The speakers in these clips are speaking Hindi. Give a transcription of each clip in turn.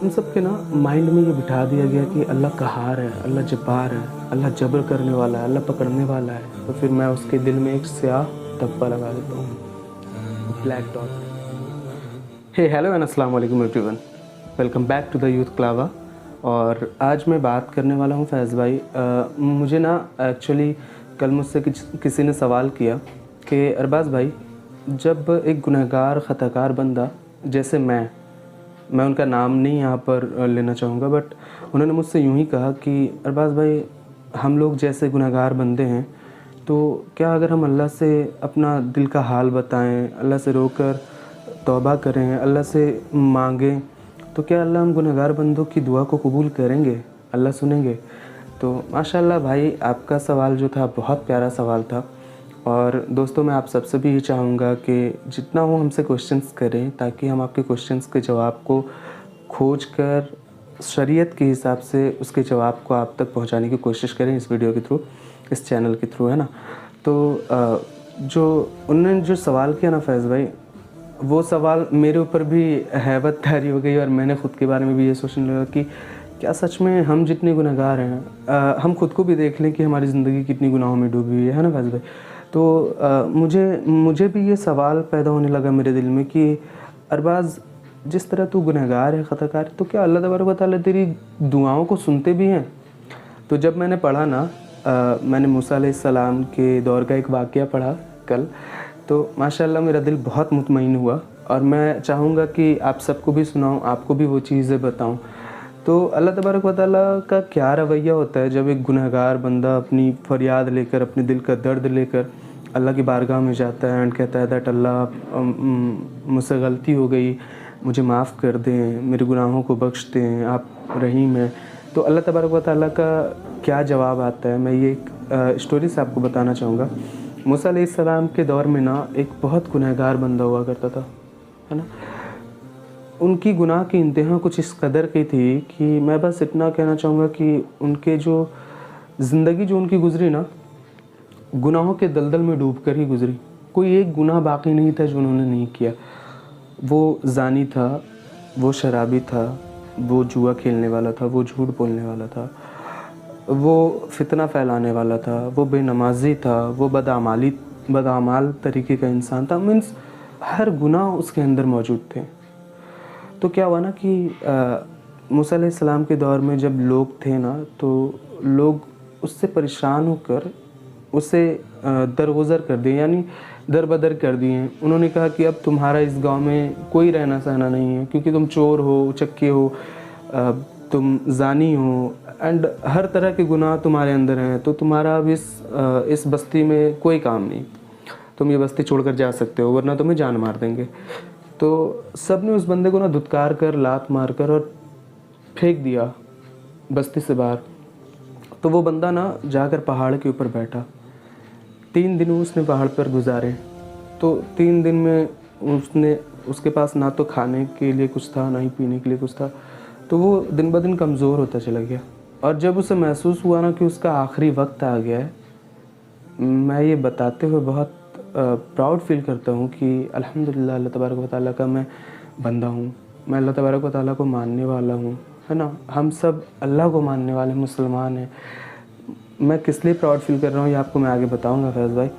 हम सब के ना माइंड में ये बिठा दिया गया कि अल्लाह कहार है, अल्लाह जब्बार है, अल्लाह जबर करने वाला है, अल्लाह पकड़ने वाला है। तो फिर मैं उसके दिल में एक स्याह धब्बा लगा देता हूँ, black dot. Hey hello and अस्सलाम वालेकुम everyone, welcome back to the youth क्लावा। और आज मैं बात करने वाला हूँ फैज़ भाई। मुझे ना एक्चुअली कल मुझसे किसी ने सवाल किया कि अरबाज़ भाई, जब एक गुनहगार ख़ताकार बंदा जैसे मैं उनका नाम नहीं यहाँ पर लेना चाहूँगा, बट उन्होंने मुझसे यूँ ही कहा कि अरबाज़ भाई, हम लोग जैसे गुनहगार बंदे हैं, तो क्या अगर हम अल्लाह से अपना दिल का हाल बताएं, अल्लाह से रोकर तौबा करें, अल्लाह से मांगें, तो क्या अल्लाह हम गुनहगार बंदों की दुआ को कबूल करेंगे, अल्लाह सुनेंगे? तो माशाल्लाह भाई, आपका सवाल जो था बहुत प्यारा सवाल था। और दोस्तों, मैं आप सबसे भी ये चाहूँगा कि जितना हो हमसे क्वेश्चंस करें, ताकि हम आपके क्वेश्चंस के जवाब को खोज कर शरीयत के हिसाब से उसके जवाब को आप तक पहुंचाने की कोशिश करें, इस वीडियो के थ्रू, इस चैनल के थ्रू, है ना। तो जो उन्होंने जो सवाल किया ना फैज़ भाई, वो सवाल मेरे ऊपर भी हैबत तारी हो गई और मैंने ख़ुद के बारे में भी ये सोचने लगा कि क्या सच में हम जितने गुनहगार हैं, हम खुद को भी देख लें कि हमारी ज़िंदगी कितनी गुनाहों में डूबी हुई है ना फैज़ भाई। तो मुझे भी ये सवाल पैदा होने लगा मेरे दिल में कि अरबाज़, जिस तरह तू गुनहगार है, ख़ताकार है, तो क्या अल्लाह तबारक व तआला तेरी दुआओं को सुनते भी हैं? तो जब मैंने पढ़ा ना, मैंने मूसा अलैहिस्सलाम के दौर का एक वाक़या पढ़ा कल, तो माशाल्लाह मेरा दिल बहुत मुतमईन हुआ और मैं चाहूँगा कि आप सबको भी सुनाऊँ, आपको भी वो चीज़ें बताऊँ। तो अल्लाह तबारक व तआला का क्या रवैया होता है जब एक गुनहगार बंदा अपनी फ़रियाद लेकर, अपने दिल का दर्द लेकर अल्लाह की बारगाह में जाता है एंड कहता है दैट अल्लाह, मुझसे गलती हो गई, मुझे माफ़ कर दें, मेरे गुनाहों को बख्श दें, आप रहीम हैं। तो अल्लाह तबारक व तआला का क्या जवाब आता है, मैं ये एक स्टोरी से आपको बताना चाहूँगा। मूसा अलैहिस्सलाम के दौर में ना एक बहुत गुनहगार बंदा हुआ करता था, है ना। उनकी गुनाह की इंतहा कुछ इस कदर की थी कि मैं बस इतना कहना चाहूँगा कि उनके जो ज़िंदगी जो उनकी गुज़री ना, गुनाहों के दलदल में डूबकर ही गुज़री। कोई एक गुनाह बाकी नहीं था जो उन्होंने नहीं किया। वो ज़ानी था, वो शराबी था, वो जुआ खेलने वाला था, वो झूठ बोलने वाला था, वो फितना फैलाने वाला था, वो बेनमाज़ी था, वो बदआमाल तरीके का इंसान था। मीन्स हर गुनाह उसके अंदर मौजूद थे। तो क्या हुआ ना कि मूसा अलैहिस्सलाम के दौर में जब लोग थे ना, तो लोग उससे परेशान होकर उसे दरगुज़र कर दिए, यानी दर-बदर कर दिए। उन्होंने कहा कि अब तुम्हारा इस गांव में कोई रहना सहना नहीं है, क्योंकि तुम चोर हो, उचक्के हो, तुम ज़ानी हो एंड हर तरह के गुनाह तुम्हारे अंदर हैं, तो तुम्हारा अब इस बस्ती में कोई काम नहीं। तुम ये बस्ती छोड़कर जा सकते हो, वरना तुम्हें जान मार देंगे। तो सब ने उस बंदे को ना धुतकार कर, लात मार कर और फेंक दिया बस्ती से बाहर। तो वो बंदा ना जाकर पहाड़ के ऊपर बैठा। 3 दिन उसने पहाड़ पर गुजारे। तो 3 दिन में उसके पास ना तो खाने के लिए कुछ था, ना ही पीने के लिए कुछ था। तो वो दिन ब दिन कमज़ोर होता चला गया। और जब उसे महसूस हुआ ना कि उसका आखिरी वक्त आ गया है, मैं ये बताते हुए बहुत प्राउड फील करता हूँ कि अल्हम्दुलिल्लाह, अल्लाह तबारक व तआला का मैं बंदा हूँ। मैं अल्लाह तबारक व तआला को मानने वाला हूँ, है ना। हम सब अल्लाह को मानने वाले मुसलमान हैं। मैं किस लिए प्राउड फील कर रहा हूँ ये आपको मैं आगे बताऊँगा फैज़ भाई।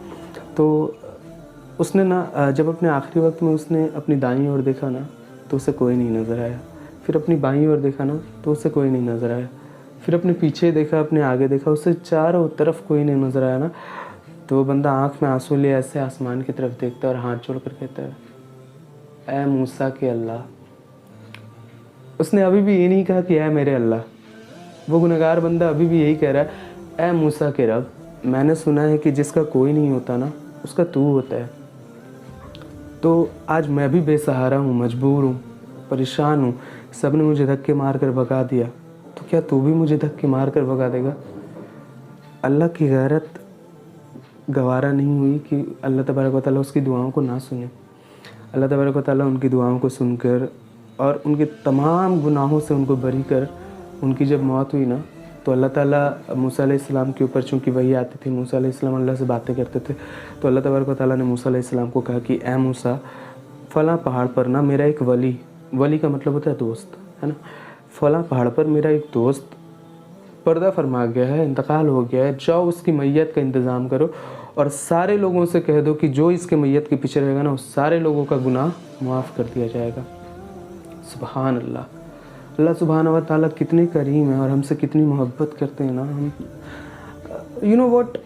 तो उसने ना जब अपने आखिरी वक्त में उसने अपनी दाईं ओर देखा ना, तो उसे कोई नहीं नज़र आया। फिर अपनी बाईं ओर देखा ना, तो उसे कोई नहीं नज़र आया। फिर अपने पीछे देखा, अपने आगे देखा, उसे चारों तरफ कोई नहीं नज़र आया ना। तो वो बंदा आँख में आंसू लिए ऐसे आसमान की तरफ देखता है और हाथ जोड़कर कहता है, ऐ मूसा के अल्लाह। उसने अभी भी ये नहीं कहा कि ऐ मेरे अल्लाह। वो गुनहगार बंदा अभी भी यही कह रहा है, ऐ मूसा के रब, मैंने सुना है कि जिसका कोई नहीं होता ना, उसका तू होता है। तो आज मैं भी बेसहारा हूँ, मजबूर हूँ, परेशान हूँ। सब ने मुझे धक्के मार कर भगा दिया, तो क्या तू भी मुझे धक्के मार कर भगा देगा? अल्लाह की गैरत गवारा नहीं हुई कि अल्लाह तबारक व तआला उसकी दुआओं को ना सुने। अल्लाह तबारक व तआला उनकी दुआओं को सुनकर और उनके तमाम गुनाहों से उनको बरी कर, उनकी जब मौत हुई ना, तो अल्लाह ताला मूसा अलैहिस्सलाम के ऊपर चूँकि वही आती थी, मूसा अलैहिस्सलाम अल्लाह से बातें करते थे, तो अल्लाह तबारक व तआला ने मूसा अलैहिस्सलाम को कहा कि ए मूसा, फ़लाँ पहाड़ पर ना मेरा एक वली का मतलब होता है दोस्त, है ना। फ़लाँ पहाड़ पर मेरा एक दोस्त पर्दा फरमा गया है, इंतकाल हो गया है, जाओ उसकी मैयत का इंतज़ाम करो और सारे लोगों से कह दो कि जो इसके मैयत के पीछे रहेगा ना, उस सारे लोगों का गुनाह माफ़ कर दिया जाएगा। सुभान अल्लाह। अल्लाह सुभान व तआला कितने करीम है और हमसे कितनी मोहब्बत करते हैं ना। हम यू नो व्हाट,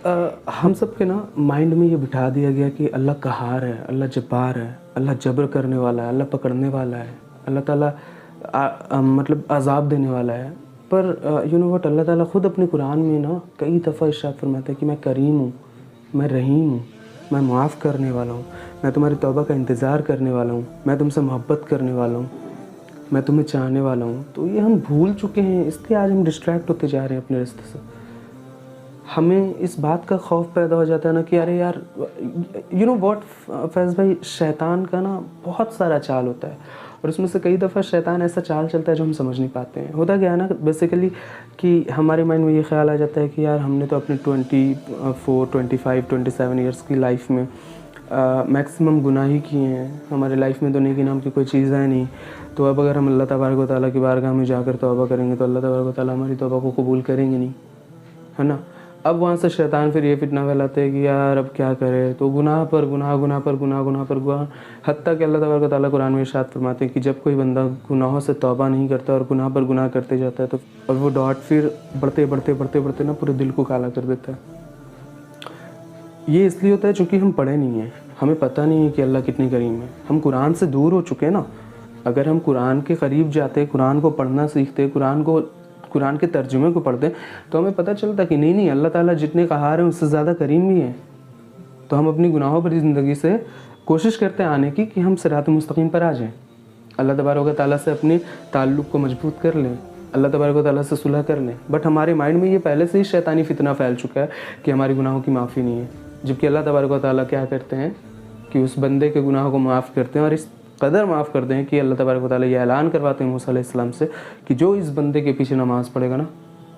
हम सब के ना माइंड में ये बिठा दिया गया कि अल्लाह कहार है, अल्लाह जब्बार है, अल्लाह जबर करने वाला है, अल्लाह पकड़ने वाला है, अल्लाह ताला मतलब अज़ाब देने वाला है। पर यू नो व्हाट, अल्लाह ताला ख़ुद अपने कुरान में ना कई दफ़ा इरशाद फरमाता है कि मैं करीम हूँ, मैं रहीम हूँ, मैं माफ़ करने वाला हूँ, मैं तुम्हारी तौबा का इंतज़ार करने वाला हूँ, मैं तुमसे मोहब्बत करने वाला हूँ, मैं तुम्हें चाहने वाला हूँ। तो ये हम भूल चुके हैं, इसलिए आज हम डिस्ट्रैक्ट होते जा रहे हैं अपने रास्ते से। हमें इस बात का खौफ पैदा हो जाता है ना कि अरे यार, यू नो व्हाट फैज़ भाई, शैतान का ना बहुत सारा चाल होता है और उसमें से कई दफ़ा शैतान ऐसा चाल चलता है जो हम समझ नहीं पाते हैं। होता क्या है ना बेसिकली कि हमारे माइंड में ये ख्याल आ जाता है कि यार हमने तो अपने 24, 25, 27 ईयर्स की लाइफ में मैक्सिमम गुनाह ही किए हैं, हमारे लाइफ में तो नेकी नाम की कोई चीज़ है नहीं। तो अब अगर हम अल्लाह तबारक व तआला की बारगाह में जाकर तौबा करेंगे तो अल्लाह तबारक व तआला हमारी तौबा को कबूल करेंगे नहीं, है ना। अब वहाँ से शैतान फिर ये फितना फैलाते हैं कि यार अब क्या करें, तो गुनाह पर गुनाह, गुनाह पर गुनाह, गुनाह पर गुनाह, हत्ता कि अल्लाह तबारक व तआला कुरान में इरशाद फरमाते हैं कि जब कोई बंदा गुनाहों से तौबा नहीं करता और गुनाह पर गुनाह करते जाता है तो और वो डॉट फिर बढ़ते बढ़ते बढ़ते बढ़ते ना पूरे दिल को काला कर देता है। ये इसलिए होता है चूँकि हम पढ़े नहीं हैं, हमें पता नहीं है कि अल्लाह कितनी करीम है। हम कुरान से दूर हो चुके हैं ना। अगर हम कुरान के करीब जाते, कुरान को पढ़ना सीखते, कुरान के तर्जुमे को पढ़ते तो हमें पता चलता कि नहीं अल्लाह ताला जितने कहार हैं उससे ज़्यादा करीम भी हैं। तो हम अपनी गुनाहों भरी ज़िंदगी से कोशिश करते हैं आने की कि हम सिरात मुस्तकीम पर आ जाएं, अल्लाह तबारक व तआला से अपने ताल्लुक़ को मजबूत कर लें, अल्लाह तबारक व तआला से सुलह कर लें। बट हमारे माइंड में ये पहले से ही शैतानी फितना फैल चुका है कि हमारी गुनाहों की माफ़ी नहीं है, जबकि अल्लाह तबारक व तआला क्या करते हैं कि उस बंदे के गुनाहों को माफ़ करते हैं और इस कदर माफ़ करते हैं कि अल्लाह तबारक व तआला ये ऐलान करवाते हैं मूसा अलैहिस्सलाम से कि जो इस बंदे के पीछे नमाज़ पढ़ेगा ना,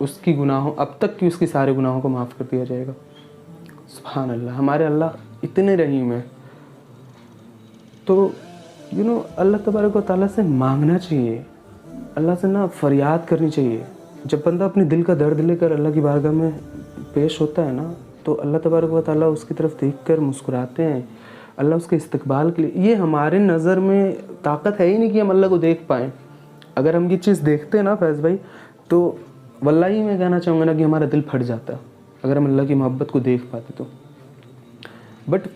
उसकी गुनाहों अब तक की उसकी सारे गुनाहों को माफ़ कर दिया जाएगा। सुभान अल्लाह, हमारे अल्लाह इतने रहीम हैं। तो यू नो अल्लाह तबारक व तआला से मांगना चाहिए, अल्लाह से ना फरियाद करनी चाहिए। जब बंदा अपने दिल का दर्द लेकर अल्लाह की बारगाह में पेश होता है ना, तो अल्लाह तबारक व तआला उसकी तरफ देखकर मुस्कुराते हैं, अल्लाह उसके इस्तकबाल के लिए। ये हमारे नज़र में ताकत है ही नहीं कि हम अल्लाह को देख पाएँ। अगर हम ये चीज़ देखते हैं ना फैज़ भाई, तो वल्लाही मैं कहना चाहूँगा ना कि हमारा दिल फट जाता अगर हम अल्लाह की मोहब्बत को देख पाते तो। बट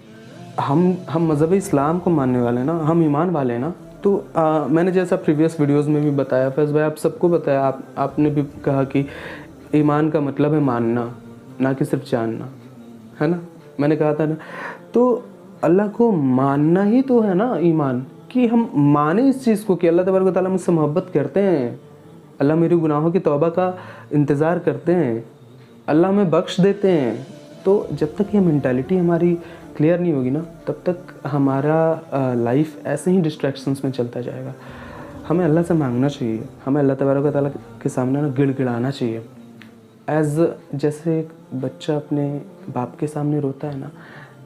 हम मज़हब इस्लाम को मानने वाले हैं ना, हम ईमान वाले हैं ना। तो मैंने जैसा प्रीवियस वीडियोज़ में भी बताया फैज़ भाई, आप सबको बताया, आपने भी कहा कि ईमान का मतलब है मानना, ना कि सिर्फ जानना, है ना। मैंने कहा था ना, तो अल्लाह को मानना ही तो है ना ईमान, कि हम माने इस चीज़ को कि अल्लाह तबारक व तआला मुझसे मोहब्बत करते हैं, अल्लाह मेरी गुनाहों की तौबा का इंतज़ार करते हैं, अल्लाह हमें बख्श देते हैं। तो जब तक ये मेंटालिटी हमारी क्लियर नहीं होगी ना, तब तक हमारा लाइफ ऐसे ही डिस्ट्रैक्शंस में चलता जाएगा। हमें अल्लाह से मांगना चाहिए, हमें अल्लाह तबारक व तआला के सामने ना गिड़गिड़ाना चाहिए। जैसे एक बच्चा अपने बाप के सामने रोता है ना,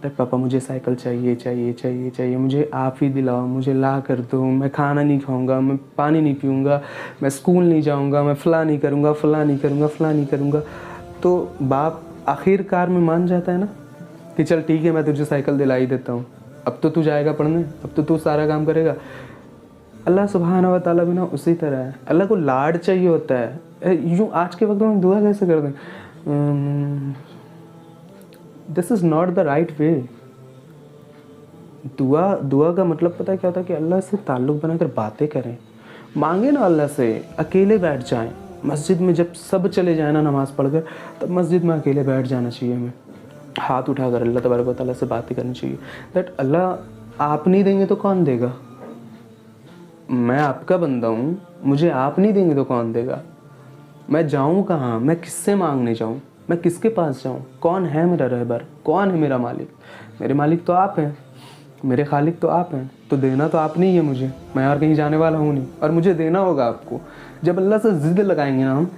तब पापा मुझे साइकिल चाहिए चाहिए चाहिए चाहिए, मुझे आप ही दिलाओ, मुझे ला कर दो, मैं खाना नहीं खाऊंगा, मैं पानी नहीं पीऊँगा, मैं स्कूल नहीं जाऊँगा, मैं फ़लाँ नहीं करूँगा, फ़लाँ नहीं करूँगा, फ़लाँ नहीं करूँगा। तो बाप आखिरकार में मान जाता है ना कि चल ठीक है, मैं तुझे साइकिल दिला ही देता हूँ, अब तो तू जाएगा पढ़ने, अब तो तू सारा काम करेगा। अल्लाह सुब्हानहू व तआला भी ना उसी तरह है, अल्लाह को लाड चाहिए होता है। यूँ आज के वक्त में हम दुआ कैसे कर दें, this is not the right way. दुआ का मतलब पता है क्या होता है कि अल्लाह से ताल्लुक़ बनाकर बातें करें, मांगे ना अल्लाह से, अकेले बैठ जाएं मस्जिद में, जब सब चले जाए ना नमाज़ पढ़कर, तब मस्जिद में अकेले बैठ जाना चाहिए हमें, हाथ उठाकर अल्लाह तबारक व तआला से बातें करनी चाहिए। दैट अल्लाह आप नहीं देंगे तो कौन देगा, मैं आपका बंदा हूँ, मुझे आप नहीं देंगे तो कौन देगा, मैं जाऊँ कहाँ, मैं किससे मांगने जाऊँ, मैं किसके पास जाऊँ, कौन है मेरा रहबर, कौन है मेरा मालिक। मेरे मालिक तो आप हैं, मेरे खालिक तो आप हैं, तो देना तो आप नहीं है मुझे, मैं और कहीं जाने वाला हूँ नहीं, और मुझे देना होगा आपको। जब अल्लाह से ज़िद लगाएंगे ना हम,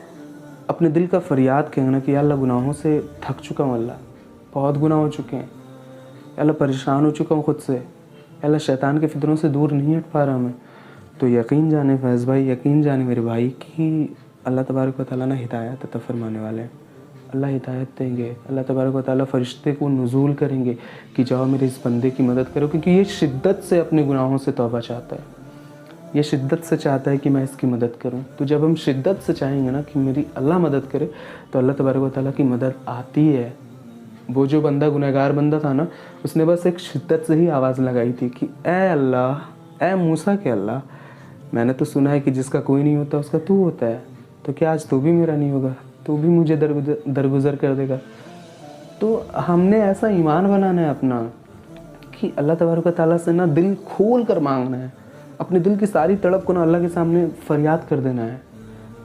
अपने दिल का फरियाद कहेंगे ना कि अल्लाह गुनाहों से थक चुका हूँ, अल्लाह बहुत गुनाह हो चुके हैं, अल्लाह परेशान हो चुका हूँ खुद से, अल्लाह शैतान के फितरों से दूर नहीं हट पा रहा मैं, तो यकीन जाने फैज़ भाई, यकीन जाने मेरे भाई कि अल्लाह तबारक व तआला ना हिदायत अता फरमाने वाले हैं। अल्लाह हिदायत देंगे, अल्लाह तबारक व तआला फ़रिश्ते को नुज़ूल करेंगे कि जाओ मेरे इस बंदे की मदद करो, क्योंकि ये शिद्दत से अपने गुनाहों से तौबा चाहता है, ये शिद्दत से चाहता है कि मैं इसकी मदद करूं। तो जब हम शिद्दत से चाहेंगे ना कि मेरी अल्लाह मदद करे, तो अल्लाह तबारक व तआला की मदद आती है। वो जो बंदा गुनहगार बंदा था ना, उसने बस एक शिद्दत से ही आवाज़ लगाई थी कि ए अल्लाह, ए मूसा के अल्लाह, मैंने तो सुना है कि जिसका कोई नहीं होता उसका तू होता है, तो क्या आज तू भी मेरा नहीं होगा, तू भी मुझे दरगुजर कर देगा। तो हमने ऐसा ईमान बनाना है अपना कि अल्लाह तबारक व तआला से ना दिल खोल कर मांगना है, अपने दिल की सारी तड़प को ना अल्लाह के सामने फरियाद कर देना है।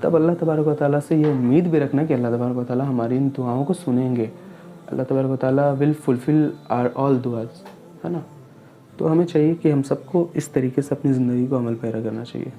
तब अल्लाह तबारक व तआला से ये उम्मीद भी रखना कि अल्लाह तबारक व तआला हमारी इन दुआओं को सुनेंगे। अल्लाह तबारक व तआला विल फुलफिल आवर ऑल दुआज़, है ना। तो हमें चाहिए कि हम सबको इस तरीके से अपनी ज़िंदगी को अमल पैरा करना चाहिए।